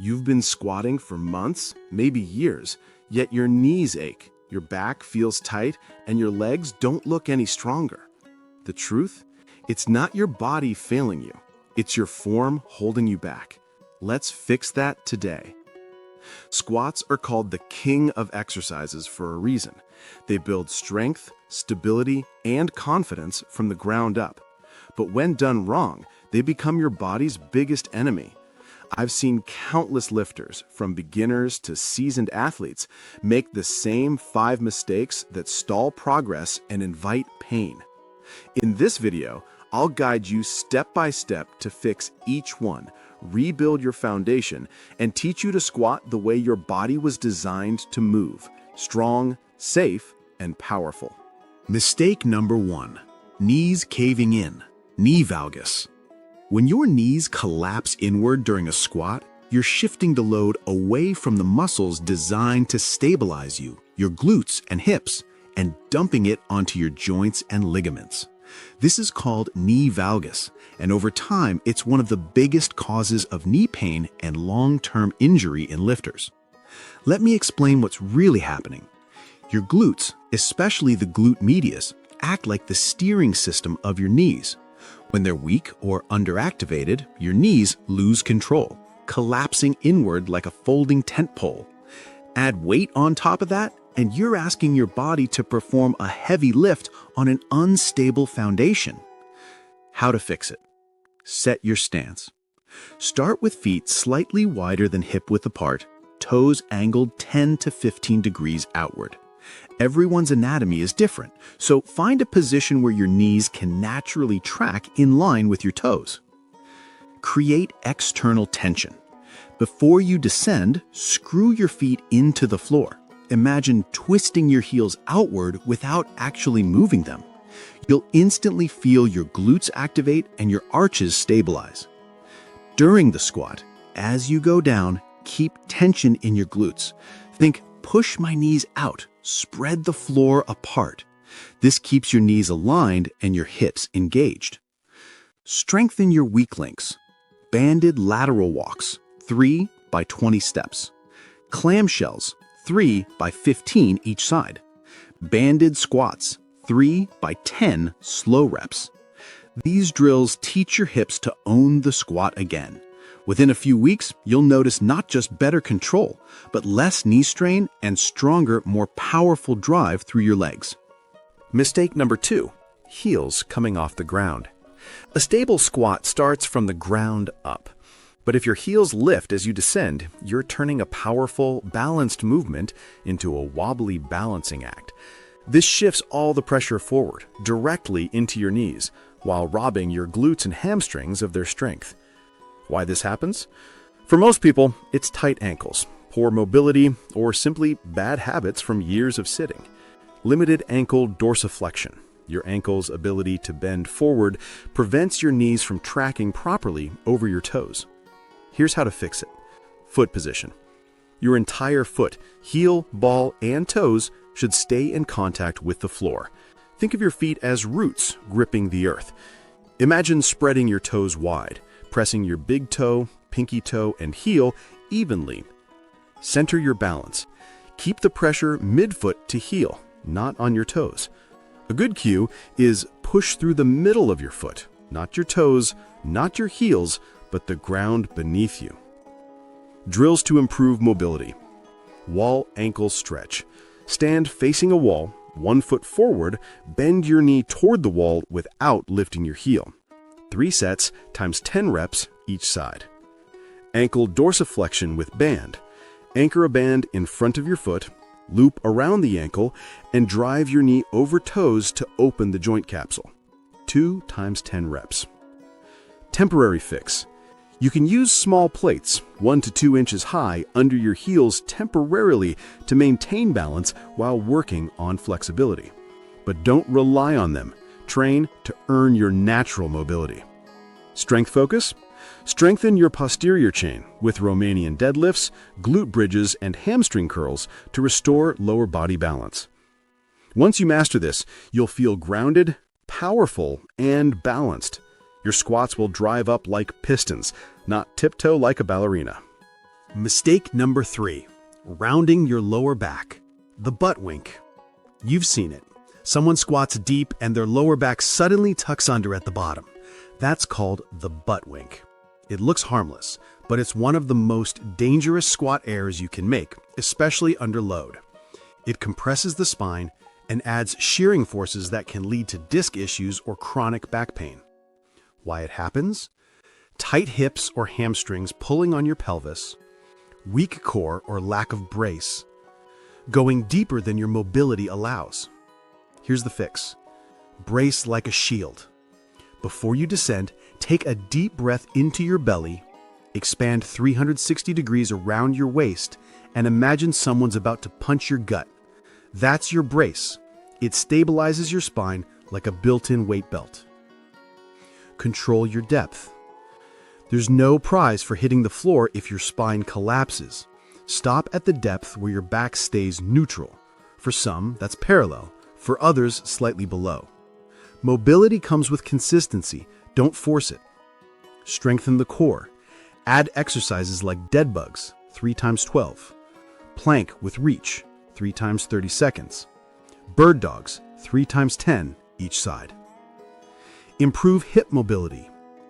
You've been squatting for months, maybe years, yet your knees ache, your back feels tight, and your legs don't look any stronger. The truth? It's not your body failing you. It's your form holding you back. Let's fix that today. Squats are called the king of exercises for a reason. They build strength, stability, and confidence from the ground up. But when done wrong, they become your body's biggest enemy. I've seen countless lifters, from beginners to seasoned athletes, make the same 5 mistakes that stall progress and invite pain. In this video, I'll guide you step by step to fix each one, rebuild your foundation, and teach you to squat the way your body was designed to move: strong, safe, and powerful. Mistake number 1. Knees caving in. Knee valgus. When your knees collapse inward during a squat, you're shifting the load away from the muscles designed to stabilize you, your glutes and hips, and dumping it onto your joints and ligaments. This is called knee valgus, and over time, it's one of the biggest causes of knee pain and long-term injury in lifters. Let me explain what's really happening. Your glutes, especially the glute medius, act like the steering system of your knees. When they're weak or underactivated, your knees lose control, collapsing inward like a folding tent pole. Add weight on top of that, and you're asking your body to perform a heavy lift on an unstable foundation. How to fix it? Set your stance. Start with feet slightly wider than hip-width apart, toes angled 10 to 15 degrees outward. Everyone's anatomy is different, so find a position where your knees can naturally track in line with your toes. Create external tension. Before you descend, screw your feet into the floor. Imagine twisting your heels outward without actually moving them. You'll instantly feel your glutes activate and your arches stabilize. During the squat, as you go down, keep tension in your glutes. Think, push my knees out, spread the floor apart. This keeps your knees aligned and your hips engaged. Strengthen your weak links. Banded lateral walks, 3 by 20 steps. Clamshells, 3 by 15 each side. Banded squats, 3 by 10 slow reps. These drills teach your hips to own the squat again. Within a few weeks, you'll notice not just better control, but less knee strain and stronger, more powerful drive through your legs. Mistake number 2. Heels coming off the ground. A stable squat starts from the ground up. But if your heels lift as you descend, you're turning a powerful, balanced movement into a wobbly balancing act. This shifts all the pressure forward, directly into your knees, while robbing your glutes and hamstrings of their strength. Why this happens? For most people, it's tight ankles, poor mobility, or simply bad habits from years of sitting. Limited ankle dorsiflexion. Your ankle's ability to bend forward prevents your knees from tracking properly over your toes. Here's how to fix it. Foot position. Your entire foot, heel, ball, and toes should stay in contact with the floor. Think of your feet as roots gripping the earth. Imagine spreading your toes wide, pressing your big toe, pinky toe, and heel evenly. Center your balance. Keep the pressure midfoot to heel, not on your toes. A good cue is push through the middle of your foot, not your toes, not your heels, but the ground beneath you. Drills to improve mobility. Wall ankle stretch. Stand facing a wall, 1 foot forward, bend your knee toward the wall without lifting your heel. 3 sets times 10 reps each side. Ankle dorsiflexion with band. Anchor a band in front of your foot, loop around the ankle, and drive your knee over toes to open the joint capsule. 2 times 10 reps. Temporary fix. You can use small plates, 1 to 2 inches high, under your heels temporarily to maintain balance while working on flexibility. But don't rely on them. Train to earn your natural mobility. Strength focus? Strengthen your posterior chain with Romanian deadlifts, glute bridges, and hamstring curls to restore lower body balance. Once you master this, you'll feel grounded, powerful, and balanced. Your squats will drive up like pistons, not tiptoe like a ballerina. Mistake number 3. Rounding your lower back. The butt wink. You've seen it. Someone squats deep and their lower back suddenly tucks under at the bottom. That's called the butt wink. It looks harmless, but it's one of the most dangerous squat errors you can make, especially under load. It compresses the spine and adds shearing forces that can lead to disc issues or chronic back pain. Why it happens? Tight hips or hamstrings pulling on your pelvis, weak core or lack of brace, going deeper than your mobility allows. Here's the fix. Brace like a shield. Before you descend, take a deep breath into your belly, expand 360 degrees around your waist, and imagine someone's about to punch your gut. That's your brace. It stabilizes your spine like a built-in weight belt. Control your depth. There's no prize for hitting the floor if your spine collapses. Stop at the depth where your back stays neutral. For some, that's parallel. For others, slightly below. Mobility comes with consistency. Don't force it. Strengthen the core. Add exercises like dead bugs, 3 times 12. Plank with reach, 3 times 30 seconds. Bird dogs, 3 times 10 each side. Improve hip mobility.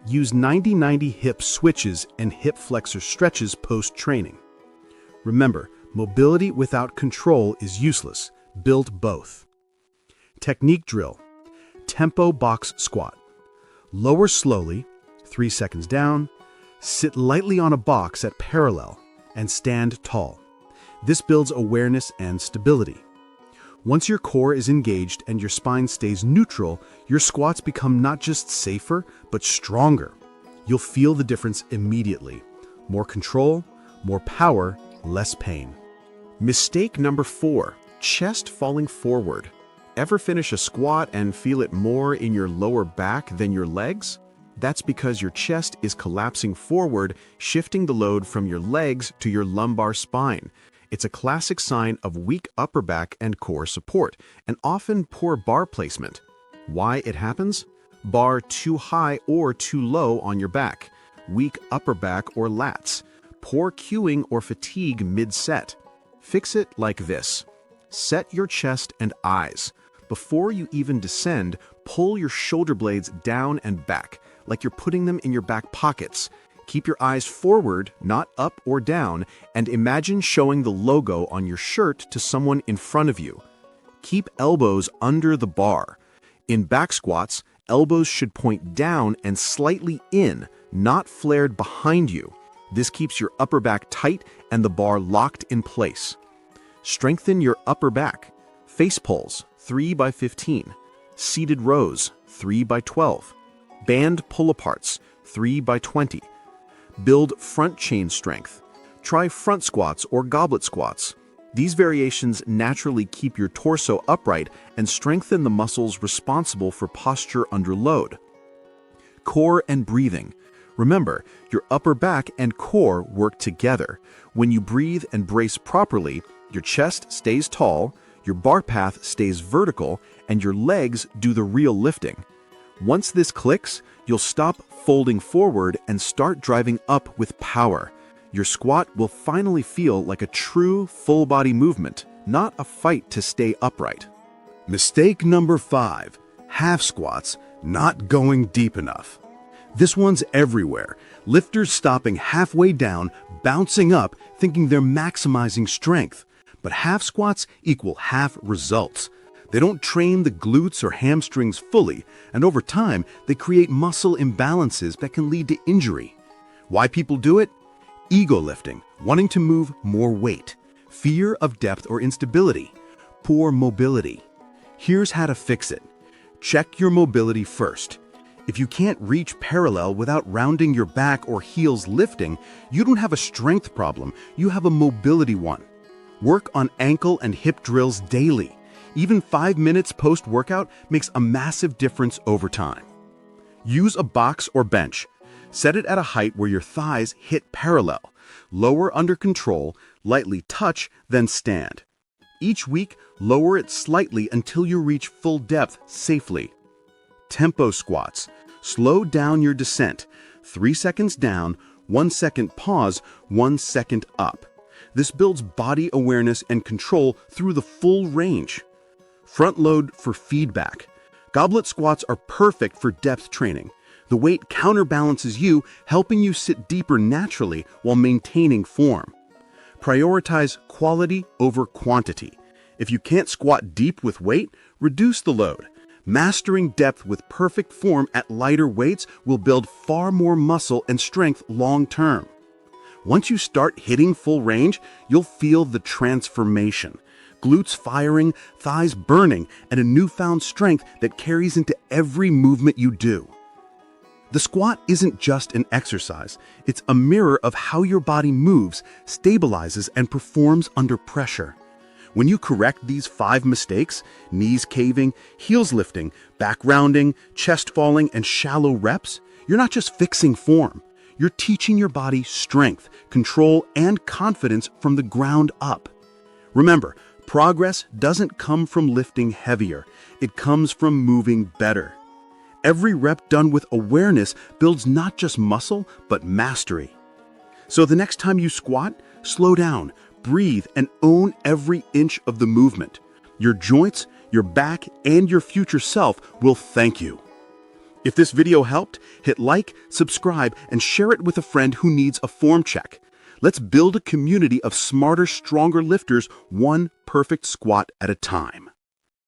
Use 90-90 hip switches and hip flexor stretches post-training. Remember, mobility without control is useless. Build both. Technique drill. Tempo box squat. Lower slowly, 3 seconds down, sit lightly on a box at parallel, and stand tall. This builds awareness and stability. Once your core is engaged and your spine stays neutral, your squats become not just safer, but stronger. You'll feel the difference immediately. More control, more power, less pain. Mistake number 4, chest falling forward. Ever finish a squat and feel it more in your lower back than your legs? That's because your chest is collapsing forward, shifting the load from your legs to your lumbar spine. It's a classic sign of weak upper back and core support, and often poor bar placement. Why it happens? Bar too high or too low on your back, weak upper back or lats, poor cueing or fatigue mid-set. Fix it like this. Set your chest and eyes. Before you even descend, pull your shoulder blades down and back, like you're putting them in your back pockets. Keep your eyes forward, not up or down, and imagine showing the logo on your shirt to someone in front of you. Keep elbows under the bar. In back squats, elbows should point down and slightly in, not flared behind you. This keeps your upper back tight and the bar locked in place. Strengthen your upper back. Face pulls, 3 by 15. Seated rows, 3 by 12. Band pull-aparts, 3 by 20. Build front chain strength. Try front squats or goblet squats. These variations naturally keep your torso upright and strengthen the muscles responsible for posture under load. Core and breathing. Remember, your upper back and core work together. When you breathe and brace properly, your chest stays tall, your bar path stays vertical, and your legs do the real lifting. Once this clicks, you'll stop folding forward and start driving up with power. Your squat will finally feel like a true full-body movement, not a fight to stay upright. Mistake number 5, half squats, not going deep enough. This one's everywhere. Lifters stopping halfway down, bouncing up, thinking they're maximizing strength. But half squats equal half results. They don't train the glutes or hamstrings fully, and over time, they create muscle imbalances that can lead to injury. Why people do it? Ego lifting, wanting to move more weight. Fear of depth or instability. Poor mobility. Here's how to fix it. Check your mobility first. If you can't reach parallel without rounding your back or heels lifting, you don't have a strength problem, you have a mobility one. Work on ankle and hip drills daily. Even 5 minutes post-workout makes a massive difference over time. Use a box or bench. Set it at a height where your thighs hit parallel. Lower under control, lightly touch, then stand. Each week, lower it slightly until you reach full depth safely. Tempo squats. Slow down your descent. 3 seconds down, 1 second pause, 1 second up. This builds body awareness and control through the full range. Front load for feedback. Goblet squats are perfect for depth training. The weight counterbalances you, helping you sit deeper naturally while maintaining form. Prioritize quality over quantity. If you can't squat deep with weight, reduce the load. Mastering depth with perfect form at lighter weights will build far more muscle and strength long term. Once you start hitting full range, you'll feel the transformation. Glutes firing, thighs burning, and a newfound strength that carries into every movement you do. The squat isn't just an exercise, it's a mirror of how your body moves, stabilizes, and performs under pressure. When you correct these 5 mistakes, knees caving, heels lifting, back rounding, chest falling, and shallow reps, you're not just fixing form. You're teaching your body strength, control, and confidence from the ground up. Remember, progress doesn't come from lifting heavier. It comes from moving better. Every rep done with awareness builds not just muscle, but mastery. So the next time you squat, slow down, breathe, and own every inch of the movement. Your joints, your back, and your future self will thank you. If this video helped, hit like, subscribe, and share it with a friend who needs a form check. Let's build a community of smarter, stronger lifters, one perfect squat at a time.